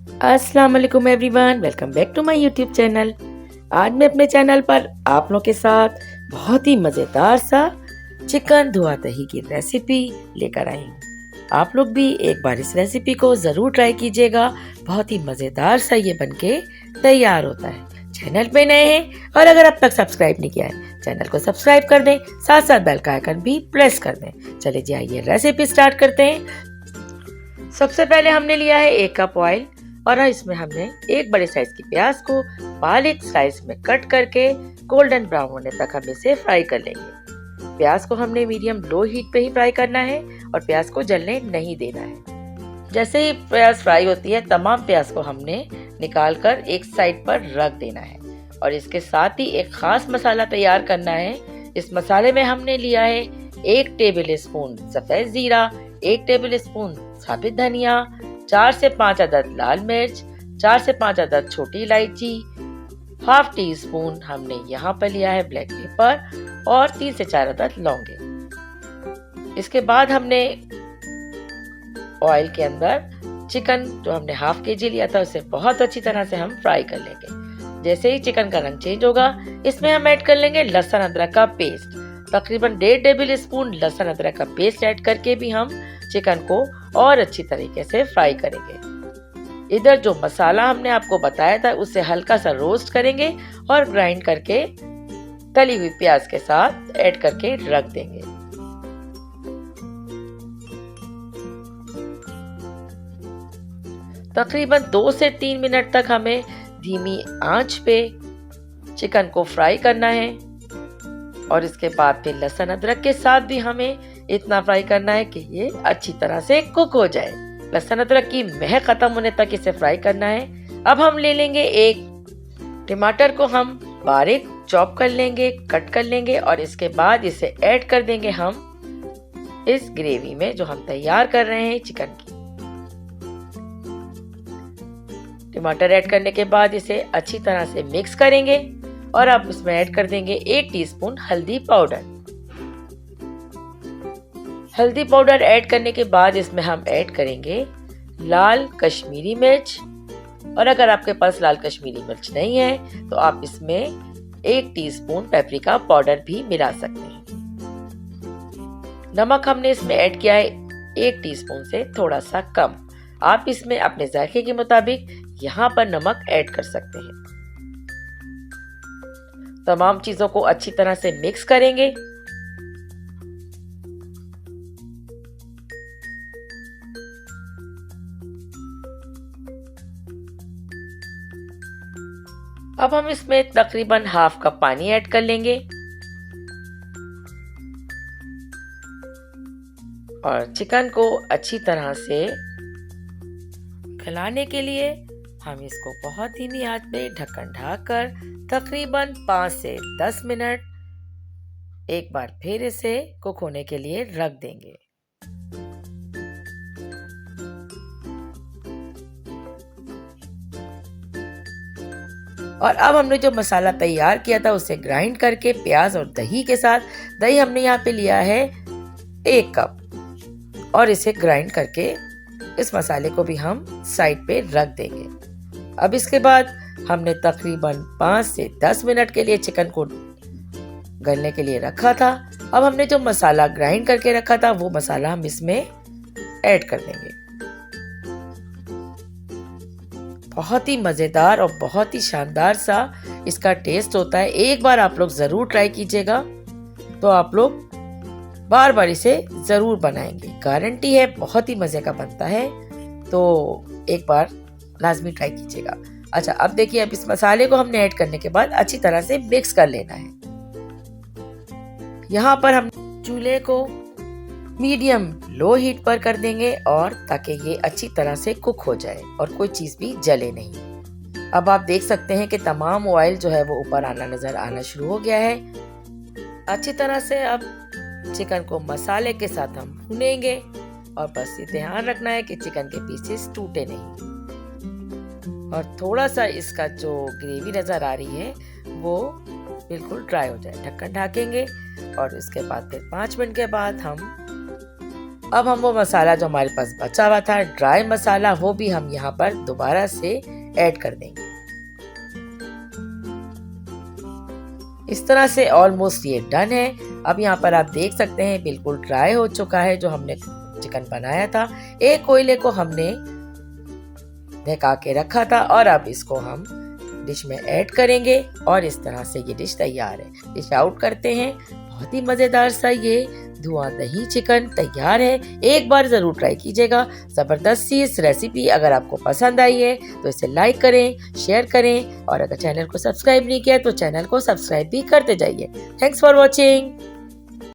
अस्सलाम वालेकुम everyone, welcome back to my YouTube channel. आज मैं अपने चैनल पर आप लोग के साथ बहुत ही मज़ेदार सा चिकन धुआ दही की रेसिपी लेकर आई हूँ। आप लोग भी एक बार इस रेसिपी को ज़रूर ट्राई कीजिएगा। बहुत ही मज़ेदार सा ये बनके तैयार होता है। चैनल पे नए हैं और अगर अब तक सब्सक्राइब नहीं किया है, चैनल को सब्सक्राइब कर दें, साथ साथ बेल का आइकन भी प्रेस कर दें। चलिए जी, आइए रेसिपी स्टार्ट करते हैं। सबसे पहले हमने लिया है 1 कप ऑयल और इसमें हमने एक बड़े साइज की प्याज को बारीक स्लाइस में कट करके गोल्डन ब्राउन होने तक हम इसे फ्राई कर लेंगे। प्याज को हमने मीडियम लो हीट पे ही फ्राई करना है और प्याज को जलने नहीं देना है। जैसे ही प्याज फ्राई होती है, तमाम प्याज को हमने निकाल कर एक साइड पर रख देना है और इसके साथ ही एक खास मसाला तैयार करना है। इस मसाले में हमने लिया है 1 टेबल स्पून सफेद जीरा, 1 टेबल स्पून साबुत धनिया, 4 से 5 अदद लाल मिर्च, 4 से 5 अदद छोटी इलायची, हाफ टी स्पून हमने यहाँ पर लिया है ब्लैक पेपर और 3 से 4 अदद लौंगे। इसके बाद हमने ऑयल के अंदर चिकन जो हमने हाफ केजी लिया था उसे बहुत अच्छी तरह से हम फ्राई कर लेंगे। जैसे ही चिकन का रंग चेंज होगा, इसमें हम ऐड कर लेंगे लहसुन अदरक का पेस्ट। तकरीबन 1.5 टेबल स्पून लहसुन अदरक का पेस्ट ऐड करके भी हम चिकन को और अच्छी तरीके से फ्राई करेंगे। इधर जो मसाला हमने आपको बताया था उसे हल्का सा रोस्ट करेंगे और ग्राइंड करके तली हुई प्याज के साथ ऐड करके रख देंगे। तकरीबन 2 से 3 मिनट तक हमें धीमी आंच पे चिकन को फ्राई करना है और इसके बाद फिर लहसुन अदरक के साथ भी हमें इतना फ्राई करना है कि ये अच्छी तरह से कुक हो जाए। लहसुन अदरक की महक खत्म होने तक इसे फ्राई करना है। अब हम ले लेंगे एक टमाटर को हम बारीक चॉप कर लेंगे, कट कर लेंगे और इसके बाद इसे ऐड कर देंगे हम इस ग्रेवी में जो हम तैयार कर रहे हैं चिकन की। टमाटर ऐड करने के बाद इसे अच्छी तरह से मिक्स करेंगे और अब इसमें ऐड कर देंगे 1 टीस्पून हल्दी पाउडर। हल्दी पाउडर ऐड करने के बाद इसमें हम ऐड करेंगे लाल कश्मीरी मिर्च और अगर आपके पास लाल कश्मीरी मिर्च नहीं है तो आप इसमें 1 टीस्पून पेपरिका पाउडर भी मिला सकते हैं। नमक हमने इसमें ऐड किया है 1 टीस्पून से थोड़ा सा कम। आप इसमें अपने जायके के मुताबिक यहाँ पर नमक ऐड कर सकते हैं। तमाम चीजों को अच्छी तरह से मिक्स करेंगे। अब हम इसमें तकरीबन हाफ कप पानी ऐड कर लेंगे और चिकन को अच्छी तरह से गलाने के लिए हम इसको बहुत धीमी आंच पे ढक्कन ढककर तकरीबन 5 से 10 मिनट एक बार फिर इसे कुक होने के लिए रख देंगे। और अब हमने जो मसाला तैयार किया था उसे ग्राइंड करके प्याज और दही के साथ, दही हमने यहाँ पे लिया है 1 कप और इसे ग्राइंड करके इस मसाले को भी हम साइड पे रख देंगे। अब इसके बाद हमने तकरीबन 5 से 10 मिनट के लिए चिकन को गलने के लिए रखा था। अब हमने जो मसाला ग्राइंड करके रखा था वो मसाला हम इसमें ऐड कर देंगे। बहुत ही मजेदार और बहुत ही शानदार सा इसका टेस्ट होता है। एक बार आप लोग जरूर ट्राई कीजिएगा तो आप लोग बार बार इसे जरूर बनाएंगे। गारंटी है बहुत ही मजे का बनता है, तो एक बार लाजमी ट्राई कीजिएगा। अच्छा, अब देखिए, अब इस मसाले को हमने ऐड करने के बाद अच्छी तरह से मिक्स कर लेना है। यहाँ पर हम चूल्हे को मीडियम लो हीट पर कर देंगे और ताकि ये अच्छी तरह से कुक हो जाए और कोई चीज भी जले नहीं। अब आप देख सकते हैं कि तमाम ऑयल जो है वो ऊपर नजर आना शुरू हो गया है। अच्छी तरह से अब चिकन को मसाले के साथ हम भूनेंगे और बस ये ध्यान रखना है कि चिकन के पीसेस टूटे नहीं और थोड़ा सा इसका जो ग्रेवी नजर आ रही है वो बिल्कुल ड्राई हो जाए। ढक्कन ढकेंगे और इसके बाद फिर 5 मिनट के बाद हम अब हम वो मसाला जो हमारे पास बचा हुआ था, ड्राई मसाला, वो भी हम यहाँ पर दोबारा से ऐड कर देंगे। इस तरह से ऑलमोस्ट ये डन है। अब यहाँ पर आप देख सकते हैं बिल्कुल ड्राई हो चुका है जो हमने चिकन बनाया था। एक कोयले को हमने ढका के रखा था और अब इसको हम डिश में ऐड करेंगे और इस तरह से ये डिश तैयार है। डिश आउट करते हैं। बहुत ही मजेदार सा ये धुआं दही चिकन तैयार है। एक बार जरूर ट्राई कीजिएगा। जबरदस्त सी इस रेसिपी अगर आपको पसंद आई है तो इसे लाइक करें, शेयर करें और अगर चैनल को सब्सक्राइब नहीं किया तो चैनल को सब्सक्राइब भी करते जाइए। Thanks for watching.